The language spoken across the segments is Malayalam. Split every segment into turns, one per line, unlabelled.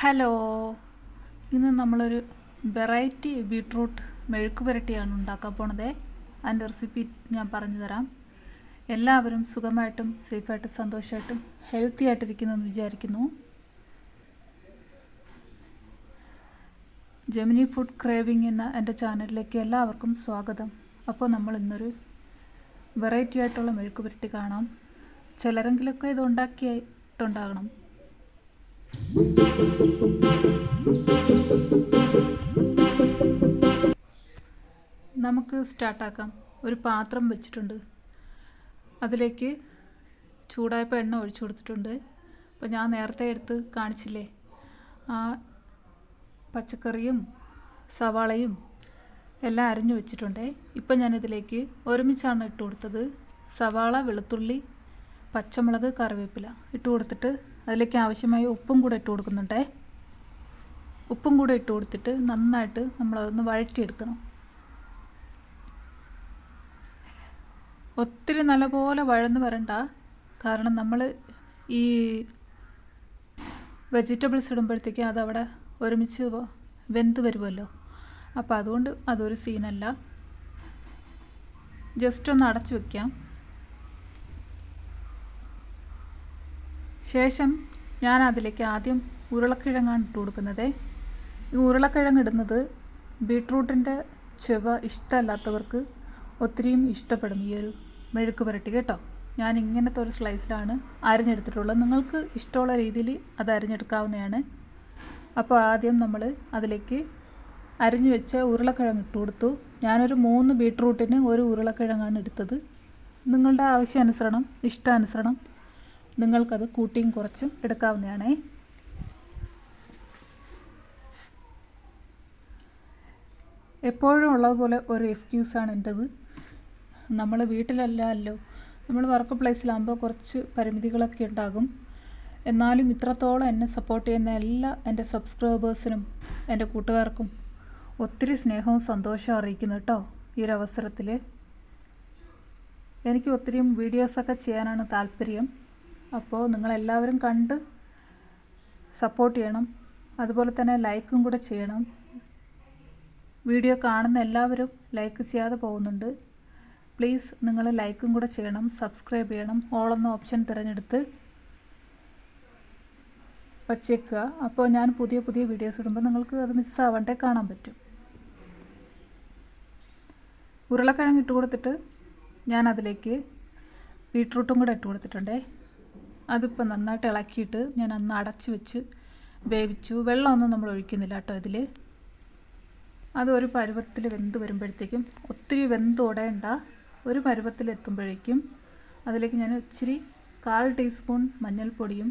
ഹലോ, ഇന്ന് നമ്മളൊരു വെറൈറ്റി ബീട്രൂട്ട് മെഴുക്ക് പുരട്ടിയാണ് ഉണ്ടാക്കാൻ പോണത്. അതിൻ്റെ റെസിപ്പി ഞാൻ പറഞ്ഞു തരാം. എല്ലാവരും സുഖമായിട്ടും സേഫായിട്ടും സന്തോഷമായിട്ടും ഹെൽത്തി ആയിട്ടിരിക്കുന്നെന്ന് വിചാരിക്കുന്നു. ജെമിനി ഫുഡ് ക്രേവിംഗ് എന്ന എൻ്റെ ചാനലിലേക്ക് എല്ലാവർക്കും സ്വാഗതം. അപ്പോൾ നമ്മൾ ഇന്നൊരു വെറൈറ്റി ആയിട്ടുള്ള മെഴുക്ക് പുരട്ടി കാണാം. ചിലരെങ്കിലൊക്കെ ഇത് ഉണ്ടാക്കിയിട്ടുണ്ടാകണം. നമുക്ക് സ്റ്റാർട്ടാക്കാം. ഒരു പാത്രം വെച്ചിട്ടുണ്ട്. അതിലേക്ക് ചൂടായപ്പോൾ എണ്ണ ഒഴിച്ചു കൊടുത്തിട്ടുണ്ട്. അപ്പോൾ ഞാൻ നേരത്തെ എടുത്ത് കാണിച്ചില്ലേ, ആ പച്ചക്കറിയും സവാളയും എല്ലാം അരിഞ്ഞു വെച്ചിട്ടുണ്ട്. ഇപ്പം ഞാനിതിലേക്ക് ഒരുമിച്ചാണ് ഇട്ട് കൊടുത്തത്. സവാള, വെളുത്തുള്ളി, പച്ചമുളക്, കറിവേപ്പില ഇട്ട് കൊടുത്തിട്ട് അതിലേക്ക് ആവശ്യമായ ഉപ്പും കൂടെ ഇട്ട് കൊടുക്കുന്നുണ്ട്. ഉപ്പും കൂടെ ഇട്ട് കൊടുത്തിട്ട് നന്നായിട്ട് നമ്മളതൊന്ന് വഴറ്റിയെടുക്കണം. ഒത്തിരി നല്ലപോലെ വഴന്ന് വരണ്ട, കാരണം നമ്മൾ ഈ വെജിറ്റബിൾസ് ഇടുമ്പോഴത്തേക്ക് അതവിടെ ഒരുമിച്ച് വെന്ത് വരുമല്ലോ. അപ്പോൾ അതുകൊണ്ട് അതൊരു സീനല്ല. ജസ്റ്റ് ഒന്ന് അടച്ചു വയ്ക്കാം. ശേഷം ഞാൻ അതിലേക്ക് ആദ്യം ഉരുളക്കിഴങ്ങാണ് ഇട്ട് കൊടുക്കുന്നത്. ഈ ഉരുളക്കിഴങ്ങ് ഇടുന്നത് ബീട്രൂട്ടിൻ്റെ ചുവ ഇഷ്ടമല്ലാത്തവർക്ക് ഒത്തിരിയും ഇഷ്ടപ്പെടും ഈ ഒരു മെഴുക്ക് പുരട്ടി കേട്ടോ. ഞാൻ ഇങ്ങനത്തെ ഒരു സ്ലൈസിലാണ് അരിഞ്ഞെടുത്തിട്ടുള്ളത്. നിങ്ങൾക്ക് ഇഷ്ടമുള്ള രീതിയിൽ അത് അരിഞ്ഞെടുക്കാവുന്നതാണ്. അപ്പോൾ ആദ്യം നമ്മൾ അതിലേക്ക് അരിഞ്ഞു വെച്ച ഉരുളക്കിഴങ്ങ് ഇട്ട് കൊടുത്തു. ഞാനൊരു 3 ബീട്രൂട്ടിന് 1 ഉരുളക്കിഴങ്ങാണ് എടുത്തത്. നിങ്ങളുടെ ആവശ്യാനുസരണം ഇഷ്ടാനുസരണം നിങ്ങൾക്കത് കൂട്ടിയും കുറച്ചും എടുക്കാവുന്നതാണ്. എപ്പോഴും ഉള്ളതുപോലെ ഒരു എക്സ്ക്യൂസാണ് എൻ്റെത്. നമ്മൾ വീട്ടിലല്ലല്ലോ, നമ്മൾ വർക്ക് പ്ലേസിലാകുമ്പോൾ കുറച്ച് പരിമിതികളൊക്കെ ഉണ്ടാകും. എന്നാലും ഇത്രത്തോളം എന്നെ സപ്പോർട്ട് ചെയ്യുന്ന എല്ലാ എൻ്റെ സബ്സ്ക്രൈബേഴ്സിനും എൻ്റെ കൂട്ടുകാർക്കും ഒത്തിരി സ്നേഹവും സന്തോഷവും അറിയിക്കുന്നു കേട്ടോ. ഈ ഒരു അവസരത്തിൽ എനിക്ക് ഒത്തിരിയും വീഡിയോസൊക്കെ ചെയ്യാനാണ് താല്പര്യം. അപ്പോൾ നിങ്ങളെല്ലാവരും കണ്ട് സപ്പോർട്ട് ചെയ്യണം. അതുപോലെ തന്നെ ലൈക്കും കൂടെ ചെയ്യണം. വീഡിയോ കാണുന്ന എല്ലാവരും ലൈക്ക് ചെയ്യാതെ പോകുന്നുണ്ട്. പ്ലീസ് നിങ്ങൾ ലൈക്കും കൂടെ ചെയ്യണം, സബ്സ്ക്രൈബ് ചെയ്യണം. ഓൾ എന്ന ഓപ്ഷൻ തിരഞ്ഞെടുത്ത് വച്ചേക്കുക. അപ്പോൾ ഞാൻ പുതിയ വീഡിയോസ് ഇടുമ്പോൾ നിങ്ങൾക്ക് അത് മിസ്സാവാണ്ടേ കാണാൻ പറ്റും. ഉരുളക്കിഴങ്ങ് ഇട്ട് കൊടുത്തിട്ട് ഞാൻ അതിലേക്ക് ബീട്രൂട്ടും കൂടെ ഇട്ട് കൊടുത്തിട്ടുണ്ടേ. അതിപ്പോൾ നന്നായിട്ട് ഇളക്കിയിട്ട് ഞാൻ അന്ന് അടച്ച് വെച്ച് വേവിച്ചു. വെള്ളമൊന്നും നമ്മൾ ഒഴിക്കുന്നില്ല കേട്ടോ ഇതിൽ. അത് ഒരു പരുവത്തിൽ വെന്ത് വരുമ്പോഴത്തേക്കും, ഒത്തിരി വെന്ത് ഉടയണ്ട, ഒരു പരുവത്തിലെത്തുമ്പോഴേക്കും അതിലേക്ക് ഞാൻ ഇച്ചിരി 1/4 ടീസ്പൂൺ മഞ്ഞൾപ്പൊടിയും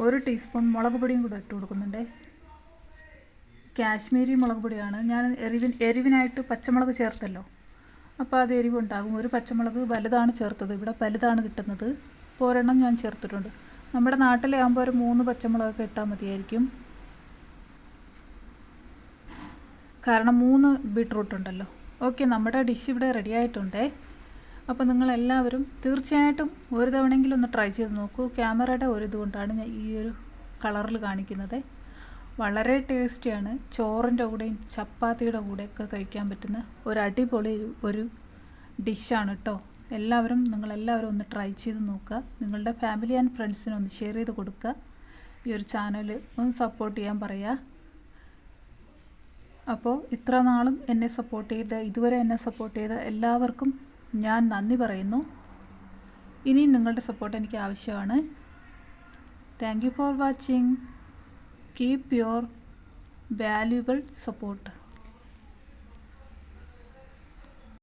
1 ടീസ്പൂൺ മുളക് പൊടിയും കൂടെ ഇട്ട് കൊടുക്കുന്നുണ്ട്. കാശ്മീരി മുളക് പൊടിയാണ്. ഞാൻ എരിവിനായിട്ട് പച്ചമുളക് ചേർത്തല്ലോ, അപ്പോൾ അത് എരിവുണ്ടാകും. ഒരു പച്ചമുളക് വലുതാണ് ചേർത്തത്. ഇവിടെ വലുതാണ് കിട്ടുന്നത്. അപ്പോൾ ഒരെണ്ണം ഞാൻ ചേർത്തിട്ടുണ്ട്. നമ്മുടെ നാട്ടിലെ ആകുമ്പോൾ ഒരു 3 പച്ചമുളകൊക്കെ ഇട്ടാൽ മതിയായിരിക്കും, കാരണം 3 ബീട്രൂട്ട് ഉണ്ടല്ലോ. ഓക്കെ, നമ്മുടെ ഡിഷ് ഇവിടെ റെഡി ആയിട്ടുണ്ടേ. അപ്പോൾ നിങ്ങളെല്ലാവരും തീർച്ചയായിട്ടും ഒരു തവണയെങ്കിലും ഒന്ന് ട്രൈ ചെയ്ത് നോക്കൂ. ക്യാമറയുടെ ഒരു ഇതുകൊണ്ടാണ് ഞാൻ ഈ ഒരു കളറിൽ കാണിക്കുന്നത്. വളരെ ടേസ്റ്റിയാണ്. ചോറിൻ്റെ കൂടെയും ചപ്പാത്തിയുടെ കൂടെയൊക്കെ കഴിക്കാൻ പറ്റുന്ന ഒരു അടിപൊളി ഒരു ഡിഷാണ് കേട്ടോ. നിങ്ങളെല്ലാവരും ഒന്ന് ട്രൈ ചെയ്ത് നോക്കുക. നിങ്ങളുടെ ഫാമിലി ആൻഡ് ഫ്രണ്ട്സിന് ഒന്ന് ഷെയർ ചെയ്ത് കൊടുക്കുക. ഈ ഒരു ചാനൽ ഒന്ന് സപ്പോർട്ട് ചെയ്യാൻ പറയുക. അപ്പോൾ ഇത്ര നാളും ഇതുവരെ എന്നെ സപ്പോർട്ട് ചെയ്ത എല്ലാവർക്കും ഞാൻ നന്ദി പറയുന്നു. ഇനിയും നിങ്ങളുടെ സപ്പോർട്ട് എനിക്ക് ആവശ്യമാണ്. Thank you for watching. Keep your valuable support.